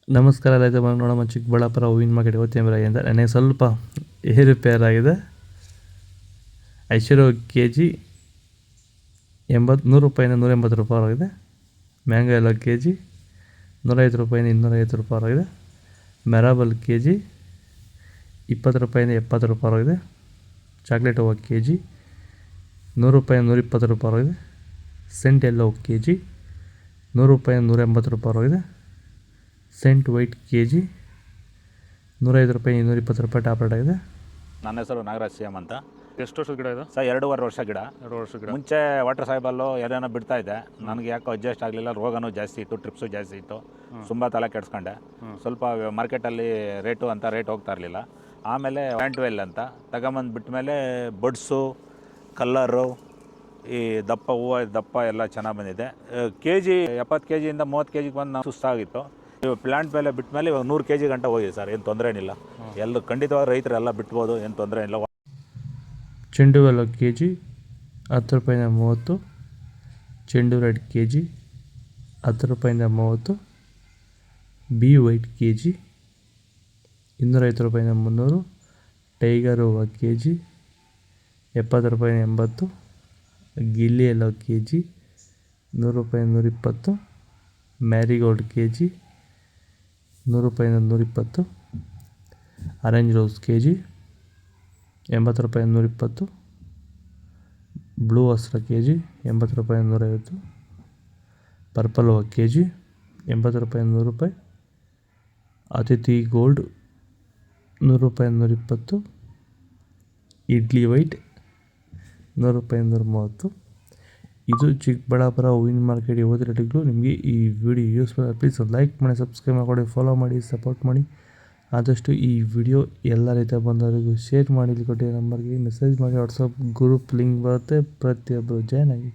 ನಮಸ್ಕಾರ ರೈತ ನೋಡಮ್ಮ, ಚಿಕ್ಕಬಳ್ಳಾಪುರ ಹೂವಿನ ಮಾರ್ಕೆಟ್ ಇವತ್ತೇನಂದ್ರೆ ನನಗೆ ಸ್ವಲ್ಪ ಏರುಪೇರಾಗಿದೆ. ಐಶ್ವರ್ಯ ಕೆ ಜಿ 100 ರೂಪಾಯಿಂದ 180 ರೂಪಾಯಿ ಆಗಿದೆ. ಮ್ಯಾಂಗೋ ಎಲ್ಲ ಕೆ ಜಿ 150 ರೂಪಾಯಿಂದ 250 ರೂಪಾಯಿ ಆಗಿದೆ. ಮೆರಾಬಲ್ ಕೆ ಜಿ 20 ರೂಪಾಯಿಂದ 70 ರೂಪಾಯಿ ಆಗಿದೆ. ಚಾಕ್ಲೇಟ್ ಹೂವು ಕೆ ಜಿ 100 ರೂಪಾಯಿಂದ 120 ರೂಪಾಯಿ ಆಗಿದೆ. ಸೆಂಟ್ ಎಲ್ಲೋ ಕೆ ಜಿ 100 ರೂಪಾಯಿಂದ 180 ರೂಪಾಯಿ ಆಗಿದೆ. ಸೆಂಟ್ ವೈಟ್ ಕೆ ಜಿ 105 ರೂಪಾಯಿ 220 ರೂಪಾಯಿ ಟಾಪ್ ರೇಟ್ ಆಗಿದೆ. ನನ್ನ ಹೆಸರು ನಾಗರಾಜ್ ಸಿಎಂ ಅಂತ. ಎಷ್ಟು ವರ್ಷದ ಗಿಡ ಇದು? ಸರ್ 2.5 ವರ್ಷ ಗಿಡ. 2 ವರ್ಷದ ಗಿಡ. ಮುಂಚೆ ವಾಟರ್ ಸಾಯಿಬಲ್ಲು ಏನೇನೋ ಬಿಡ್ತಾ ಇದ್ದೆ. ನನಗೆ ಯಾಕೋ ಅಡ್ಜಸ್ಟ್ ಆಗಲಿಲ್ಲ. ರೋಗನೂ ಜಾಸ್ತಿ ಇತ್ತು, ಟ್ರಿಪ್ಸು ಜಾಸ್ತಿ ಇತ್ತು. ತುಂಬ ತಲೆ ಕೆಡಿಸ್ಕೊಂಡೆ. ಸ್ವಲ್ಪ ಮಾರ್ಕೆಟಲ್ಲಿ ರೇಟ್ ಹೋಗ್ತಾ ಇರಲಿಲ್ಲ. ಆಮೇಲೆ ವ್ಯಾಂಟ್ವೆಲ್ ಅಂತ ತಗೊಂಬಂದು ಬಿಟ್ಟ ಮೇಲೆ ಬಡ್ಸು, ಕಲ್ಲರು, ಈ ದಪ್ಪ ಹೂವು ದಪ್ಪ ಎಲ್ಲ ಚೆನ್ನಾಗಿ ಬಂದಿದೆ. ಕೆ ಜಿ 70 ಕೆ ಜಿಯಿಂದ 30 ಕೆ ಜಿಗೆ ಬಂದು ನಾವು ಸುಸ್ತಾಗಿತ್ತು. ಇವಾಗ ಪ್ಲ್ಯಾಂಟ್ ಮೇಲೆ ಬಿಟ್ಟ ಮೇಲೆ ಇವಾಗ 100 ಕೆ ಜಿ ಗಂಟೆ ಹೋಗಿದೆ ಸರ್. ಏನು ತೊಂದರೆ ಏನಿಲ್ಲ. ಎಲ್ಲರೂ ಖಂಡಿತವಾಗಿ ರೈತರೆಲ್ಲ ಬಿಟ್ಬೋದು, ಏನು ತೊಂದರೆ ಇಲ್ಲ. ಚೆಂಡು ಹೂವು ಕೆ ಜಿ 10 ರೂಪಾಯಿಂದ 30. ಚೆಂಡು ರೆಡ್ ಕೆ ಜಿ 10 ರೂಪಾಯಿಂದ 30. ಬಿ ವೈಟ್ ಕೆ ಜಿ 250 ರೂಪಾಯಿಂದ 300. ಟೈಗರ್ ಹೂವು ಕೆ ಜಿ 70 ರೂಪಾಯಿಂದ 80. ಗಿಲ್ಲಿ ಎಲ್ಲೋ ಕೆ ಜಿ 100 ರೂಪಾಯಿಂದ 120. ಮ್ಯಾರಿಗೋಲ್ಡ್ ಕೆ ಜಿ 100 ರೂಪಾಯಿಂದ 120. ಆರೆಂಜ್ ರೋಸ್ ಕೆ ಜಿ 80 ರೂಪಾಯಿಂದ 120. ಬ್ಲೂ ಹಸ್ರ ಕೆ ಜಿ 80 ರೂಪಾಯಿಂದ 150. ಪರ್ಪಲ್ ಹೂವು ಕೆ ಜಿ 80 ರೂಪಾಯಿಂದ 100 ರೂಪಾಯಿ. ಅತಿಥಿ ಗೋಲ್ಡ್ 100 ರೂಪಾಯಿಂದ 120. ಇಡ್ಲಿ ವೈಟ್ 100 ರೂಪಾಯಿಂದ 130. ಇದು ಚಿಕ್ಕಬಳ್ಳಾಪುರ ಹೂವಿನ ಮಾರ್ಕೆಟ್ ಇವತ್ತು ರೇಟ್ಗಳು. ನಿಮಗೆ ಈ ವಿಡಿಯೋ ಯೂಸ್ಫುಲ್, ಪ್ಲೀಸ್ ಲೈಕ್ ಮಾಡಿ, ಸಬ್ಸ್ಕ್ರೈಬ್ ಮಾಡಿ, ಫಾಲೋ ಮಾಡಿ, ಸಪೋರ್ಟ್ ಮಾಡಿ. ಆದಷ್ಟು ಈ ವಿಡಿಯೋ ಎಲ್ಲ ರೈತ ಬಂದವರಿಗೂ ಶೇರ್ ಮಾಡಿ. ಇಲ್ಲಿ ಕೊಟ್ಟಿರೋ ನಂಬರ್ಗೆ ಮೆಸೇಜ್ ಮಾಡಿ. ವಾಟ್ಸಪ್ ಗ್ರೂಪ್ ಲಿಂಕ್ ಬರುತ್ತೆ, ಪ್ರತಿಯೊಬ್ಬರು ಜಾಯ್ನ್ ಆಗಿ.